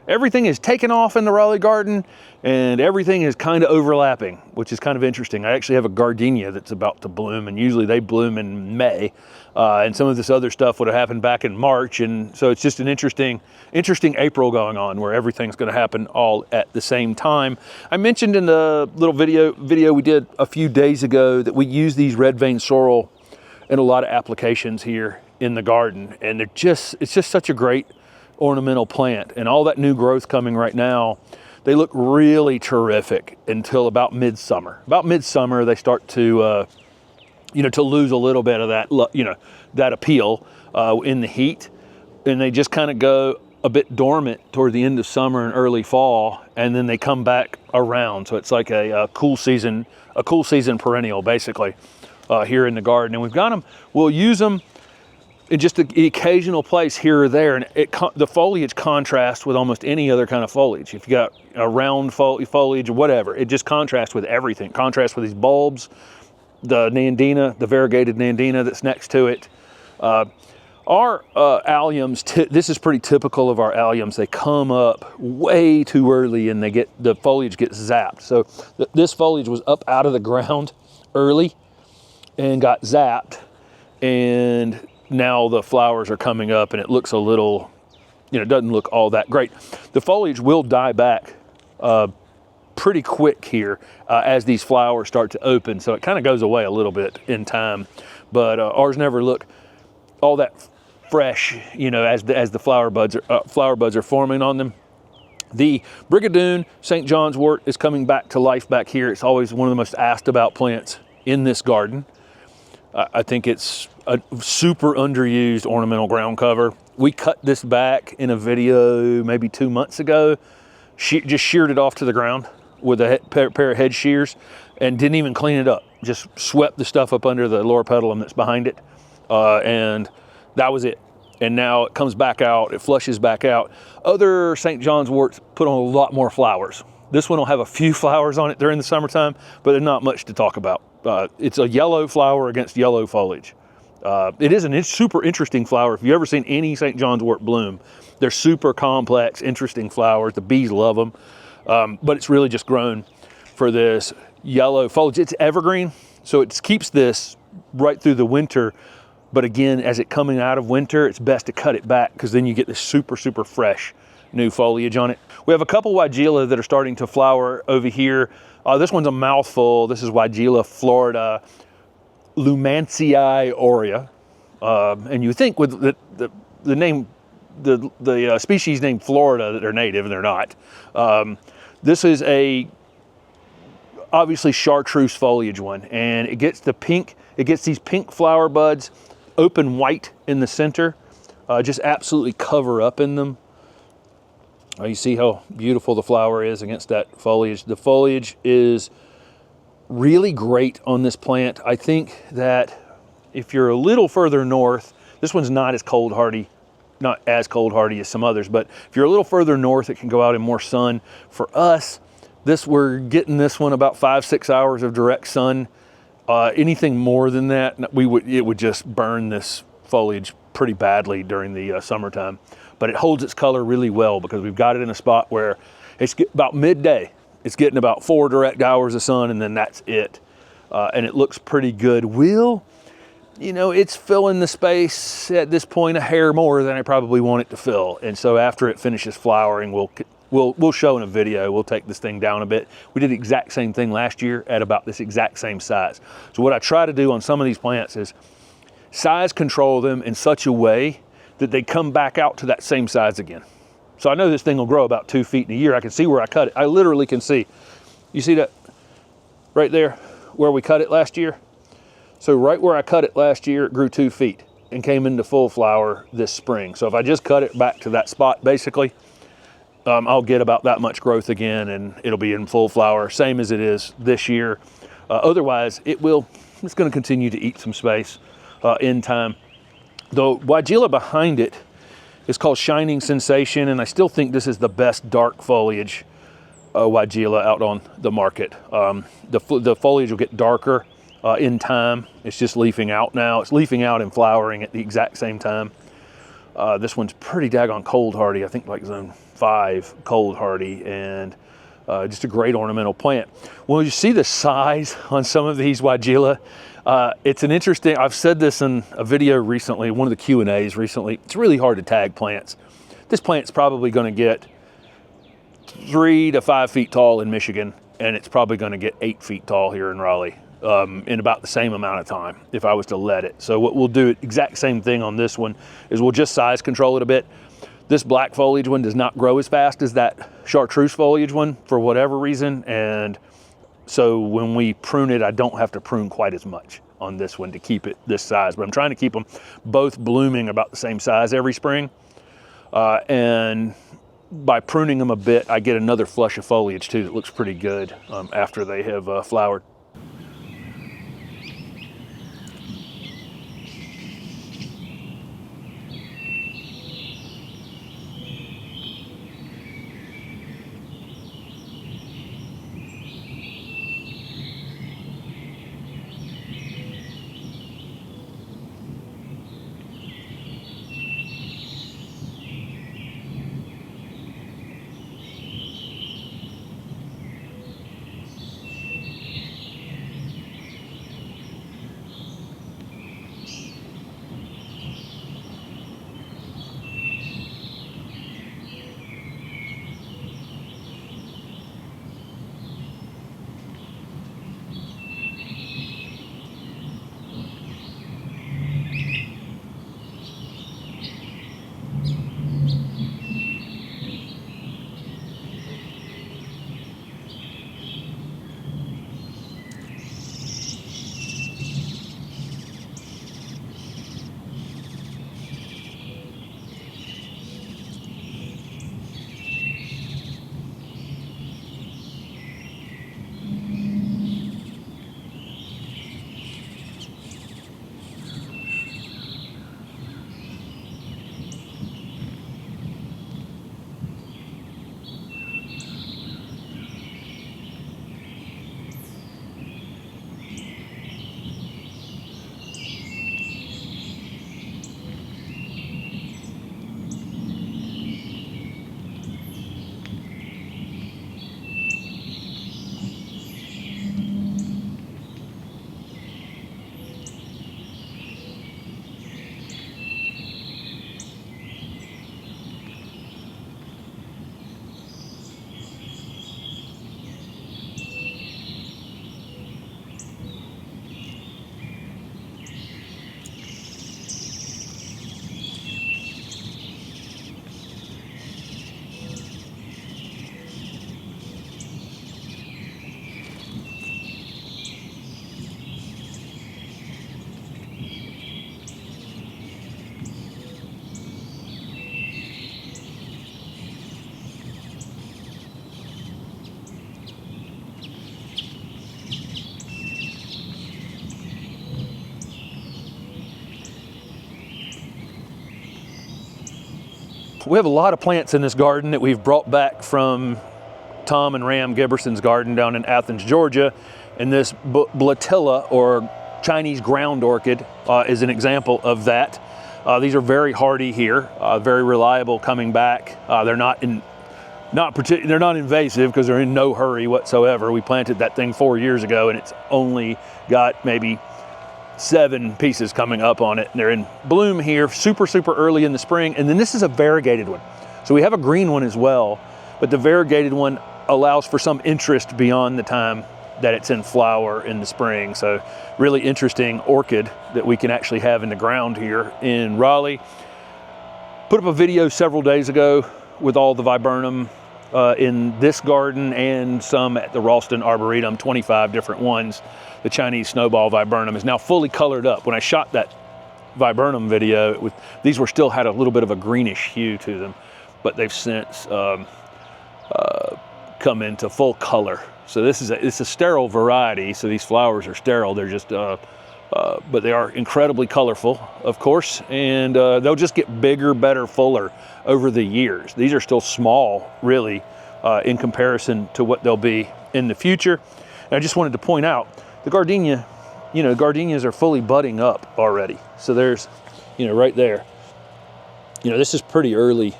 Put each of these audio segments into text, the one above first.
everything is taken off in the Raleigh garden and everything is kind of overlapping, which is kind of interesting. I actually have a gardenia that's about to bloom, and usually they bloom in May. And some of this other stuff would have happened back in March. And so it's just an interesting April going on where everything's going to happen all at the same time. I mentioned in the little video we did a few days ago that we use these red vein sorrel in a lot of applications here in the garden. And it's just such a great ornamental plant, and all that new growth coming right now, they look really terrific until about midsummer. About midsummer, they start to, to lose a little bit of that, that appeal in the heat, and they just kind of go a bit dormant toward the end of summer and early fall, and then they come back around. So it's like a cool season perennial, basically, here in the garden. And we've got them. We'll use them in just the occasional place here or there, and the foliage contrasts with almost any other kind of foliage. If you got a round foliage or whatever, it just contrasts with everything. Contrasts with these bulbs, the nandina, the variegated nandina that's next to it. Our alliums, this is pretty typical of our alliums. They come up way too early and the foliage gets zapped. So this foliage was up out of the ground early and got zapped, and now the flowers are coming up and it looks a little, it doesn't look all that great. The foliage will die back pretty quick here as these flowers start to open. So it kind of goes away a little bit in time, but ours never look all that fresh, as the flower buds are forming on them. The Brigadoon St. John's wort is coming back to life back here. It's always one of the most asked about plants in this garden. I think it's a super underused ornamental ground cover. We cut this back in a video maybe 2 months ago. Just sheared it off to the ground with a pair of hedge shears and didn't even clean it up. Just swept the stuff up under the lower pedalum that's behind it. And that was it. And now it comes back out, it flushes back out. Other St. John's worts put on a lot more flowers. This one will have a few flowers on it during the summertime, but there's not much to talk about. It's a yellow flower against yellow foliage. It is a super interesting flower. If you've ever seen any St. John's wort bloom, they're super complex, interesting flowers. The bees love them, but it's really just grown for this yellow foliage. It's evergreen, so it keeps this right through the winter. But again, as it coming out of winter, it's best to cut it back because then you get this super, super fresh new foliage on it. We have a couple Weigela that are starting to flower over here. This one's a mouthful. This is Weigela Florida Lumancii aurea. And you think with the name, the species named Florida that they're native, and they're not. This is obviously chartreuse foliage one, and it gets these pink flower buds, open white in the center, just absolutely cover up in them. You see how beautiful the flower is against that foliage. The foliage is really great on this plant. I think that if you're a little further north, this one's not as cold hardy as some others, but if you're a little further north, it can go out in more sun. For us, we're getting this one about 5-6 hours of direct sun. Anything more than that, it would just burn this foliage pretty badly during the summertime. But it holds its color really well because we've got it in a spot where it's about midday. It's getting about 4 direct hours of sun, and then that's it. And it looks pretty good. It's filling the space at this point a hair more than I probably want it to fill. And so after it finishes flowering, we'll show in a video. We'll take this thing down a bit. We did the exact same thing last year at about this exact same size. So what I try to do on some of these plants is size control them in such a way that they come back out to that same size again. So I know this thing will grow about 2 feet in a year. I can see where I cut it. I literally can see. You see that right there where we cut it last year? So right where I cut it last year, it grew 2 feet and came into full flower this spring. So if I just cut it back to that spot, basically, I'll get about that much growth again, and it'll be in full flower, same as it is this year. Otherwise, it's going to continue to eat some space in time. The Weigela behind it is called Shining Sensation, and I still think this is the best dark foliage Weigela out on the market. The foliage will get darker in time. It's just leafing out now. It's leafing out and flowering at the exact same time. This one's pretty daggone cold hardy. I think like zone 5 cold hardy, and just a great ornamental plant. Well, you see the size on some of these Weigela. It's an interesting, I've said this in a video recently, one of the Q&As recently, it's really hard to tag plants. This plant's probably going to get 3 to 5 feet tall in Michigan, and it's probably going to get 8 feet tall here in Raleigh in about the same amount of time if I was to let it. So what we'll do, exact same thing on this one, is we'll just size control it a bit. This black foliage one does not grow as fast as that chartreuse foliage one for whatever reason, and so when we prune it, I don't have to prune quite as much on this one to keep it this size, but I'm trying to keep them both blooming about the same size every spring, and by pruning them a bit, I get another flush of foliage too that looks pretty good after they have flowered. We have a lot of plants in this garden that we've brought back from Tom and Ram Giberson's garden down in Athens, Georgia. And this Blatilla, or Chinese ground orchid, is an example of that. These are very hardy here, very reliable coming back. They're not invasive because they're in no hurry whatsoever. We planted that thing 4 years ago and it's only got maybe 7 pieces coming up on it. And they're in bloom here super early in the spring. And then this is a variegated one. So we have a green one as well, but the variegated one allows for some interest beyond the time that it's in flower in the spring. So really interesting orchid that we can actually have in the ground here in Raleigh. Put up a video several days ago with all the viburnum in this garden and some at the Ralston Arboretum, 25 different ones. The Chinese snowball viburnum is now fully colored up. When I shot that viburnum video, these still had a little bit of a greenish hue to them, but they've since come into full color. So it's a sterile variety, so these flowers are sterile. They're just, but they are incredibly colorful, of course, and they'll just get bigger, better, fuller over the years. These are still small, really, in comparison to what they'll be in the future. And I just wanted to point out, the gardenia, gardenias are fully budding up already. So there's, right there, this is pretty early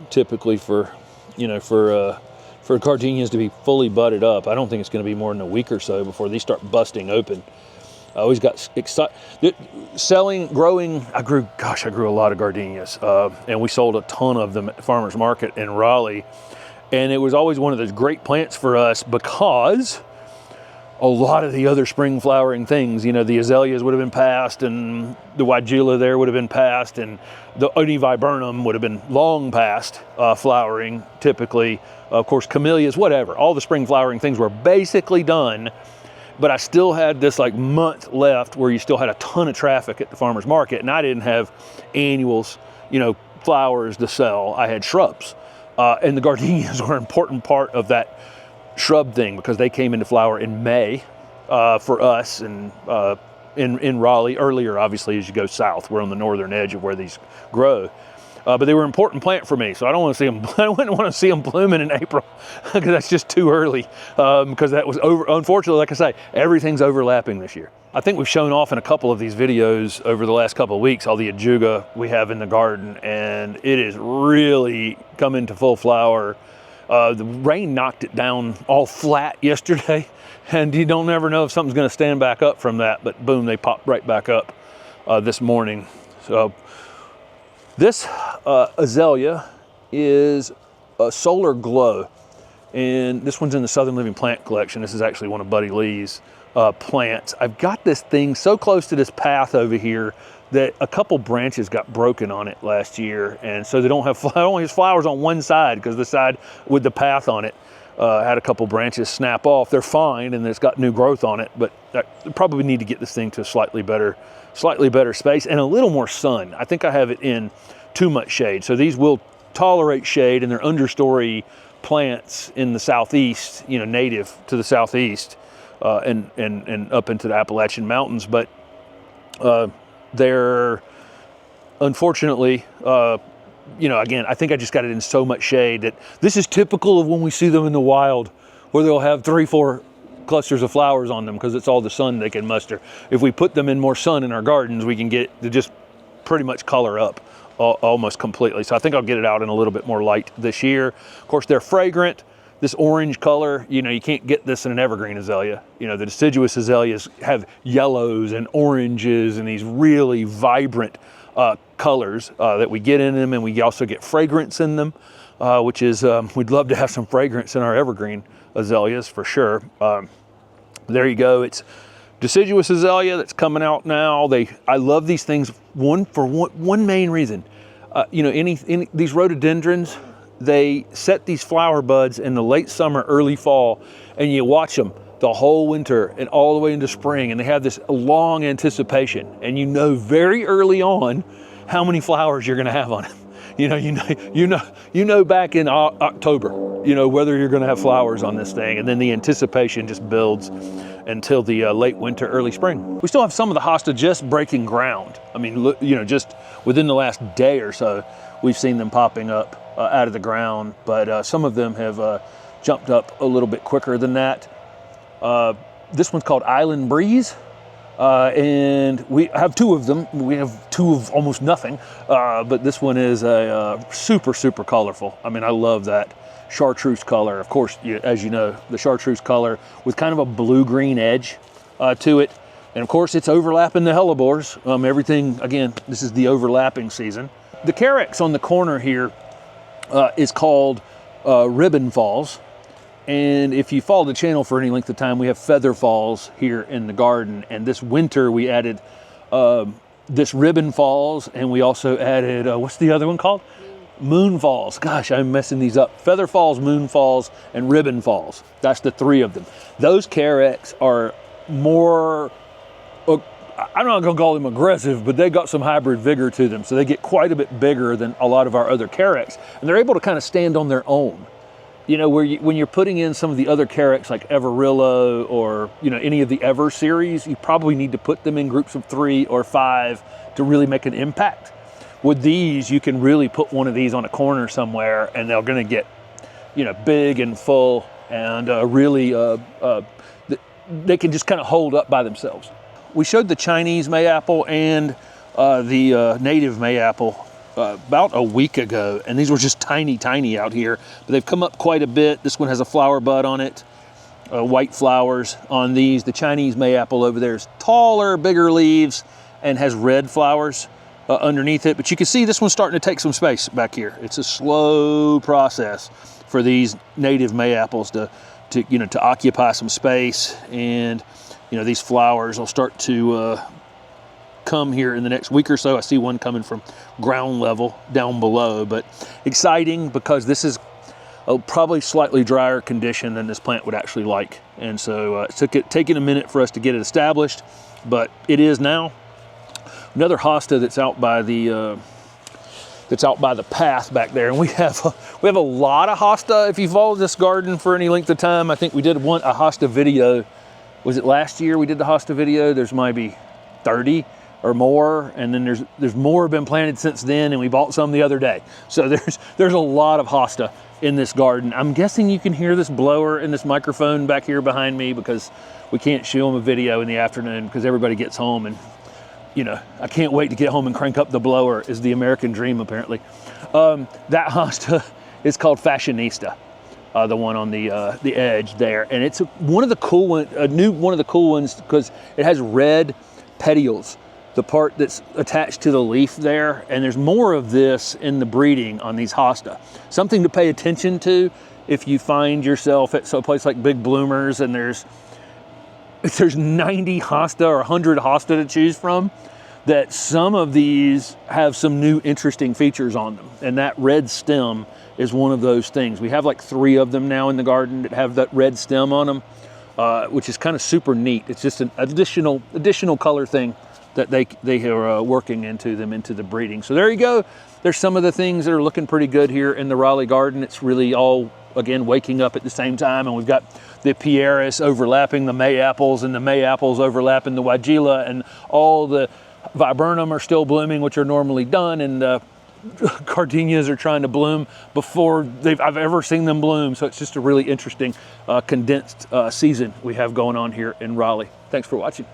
typically for, you know, for gardenias to be fully budded up. I don't think it's going to be more than a week or so before they start busting open. I always got excited. Growing, I grew a lot of gardenias, and we sold a ton of them at the farmer's market in Raleigh. And it was always one of those great plants for us because a lot of the other spring flowering things, you know, the azaleas would have been passed, and the Weigela there would have been passed, and the Oniviburnum would have been long past flowering typically. Of course, camellias, whatever. All the spring flowering things were basically done, but I still had this like month left where you still had a ton of traffic at the farmer's market, and I didn't have annuals, you know, flowers to sell. I had shrubs, and the gardenias were an important part of that shrub thing because they came into flower in May for us, and in Raleigh earlier, obviously, as you go south. We're on the northern edge of where these grow. But they were an important plant for me, so I don't want to see them. I wouldn't want to see them blooming in April because that's just too early. Because that was unfortunately, like I say, everything's overlapping this year. I think we've shown off in a couple of these videos over the last couple of weeks all the ajuga we have in the garden, and it is really coming to full flower. The rain knocked it down all flat yesterday, and you don't ever know if something's going to stand back up from that. But boom, they popped right back up this morning. So. This azalea is a Solar Glow, and this one's in the Southern Living Plant Collection. This is actually one of Buddy Lee's plants. I've got this thing so close to this path over here that a couple branches got broken on it last year, and so they don't have only has flowers on one side because the side with the path on it had a couple branches snap off. They're fine, and it's got new growth on it, but I probably need to get this thing to a slightly better space and a little more sun. I think I have it in too much shade. So these will tolerate shade, and they're understory plants in the southeast, you know, native to the southeast and up into the Appalachian Mountains. But they're unfortunately, you know, again, I think I just got it in so much shade that this is typical of when we see them in the wild, where they'll have 3-4 clusters of flowers on them because it's all the sun they can muster. If we put them in more sun in our gardens, we can get to just pretty much color up almost completely. So I think I'll get it out in a little bit more light this year. Of course, they're fragrant. This orange color, you know, you can't get this in an evergreen azalea. You know, the deciduous azaleas have yellows and oranges and these really vibrant colors that we get in them, and we also get fragrance in them, which is, we'd love to have some fragrance in our evergreen azaleas for sure. There you go. It's deciduous azalea that's coming out now. I love these things for one main reason. You know, these rhododendrons, they set these flower buds in the late summer, early fall, and you watch them the whole winter and all the way into spring, and they have this long anticipation, and you know very early on how many flowers you're going to have on it. You know back in October, you know, whether you're going to have flowers on this thing, and then the anticipation just builds until the late winter, early spring. We still have some of the hosta just breaking ground. I mean, look, you know, just within the last day or so, we've seen them popping up out of the ground, but some of them have jumped up a little bit quicker than that. This one's called Island Breeze. And we have 2 of them. We have 2 of almost nothing, but this one is a super, super colorful. I mean, I love that chartreuse color. Of course, as you know, the chartreuse color with kind of a blue-green edge to it. And of course, it's overlapping the hellebores. Everything, again, this is the overlapping season. The carex on the corner here is called Ribbon Falls. And if you follow the channel for any length of time, we have feather falls here in the garden. And this winter we added this ribbon falls, and we also added, what's the other one called? Moon falls. Gosh, I'm messing these up. Feather falls, moon falls, and ribbon falls. That's the 3 of them. Those carex are more, I'm not gonna call them aggressive, but they got some hybrid vigor to them. So they get quite a bit bigger than a lot of our other carex. And they're able to kind of stand on their own. You know, when you're putting in some of the other carex like Everillo or, you know, any of the Ever series, you probably need to put them in groups of 3 or 5 to really make an impact. With these, you can really put one of these on a corner somewhere, and they're going to get, you know, big and full, and really, they can just kind of hold up by themselves. We showed the Chinese mayapple and the native mayapple about a week ago, and these were just tiny out here, but they've come up quite a bit. This one has a flower bud on it, white flowers on these. The Chinese mayapple over there is taller, bigger leaves, and has red flowers underneath it. But you can see this one's starting to take some space back here. It's a slow process for these native mayapples to occupy some space, and these flowers will start to come here in the next week or so. I see one coming from ground level down below, but exciting because this is a probably slightly drier condition than this plant would actually like. And so it's taking a minute for us to get it established, but it is now. Another hosta that's out by the path back there, and we have a lot of hosta. If you followed this garden for any length of time, I think we did a hosta video. Was it last year we did the hosta video? There's maybe 30 or more, and then there's more been planted since then, and we bought some the other day. So there's a lot of hosta in this garden. I'm guessing you can hear this blower and this microphone back here behind me because we can't show them a video in the afternoon because everybody gets home, and I can't wait to get home and crank up the blower is the American dream apparently. That hosta is called Fashionista, the one on the edge there, and it's one of the cool ones because it has red petioles, the part that's attached to the leaf there, and there's more of this in the breeding on these hosta. Something to pay attention to if you find yourself at some place like Big Bloomers and there's 90 hosta or 100 hosta to choose from, that some of these have some new interesting features on them, and that red stem is one of those things. We have like 3 of them now in the garden that have that red stem on them, which is kind of super neat. It's just an additional color thing that they are working into the breeding. So there you go. There's some of the things that are looking pretty good here in the Raleigh garden. It's really all, again, waking up at the same time, and we've got the Pieris overlapping the Mayapples, and the Mayapples overlapping the Weigela, and all the Viburnum are still blooming, which are normally done, and gardenias are trying to bloom before I've ever seen them bloom. So it's just a really interesting condensed season we have going on here in Raleigh. Thanks for watching.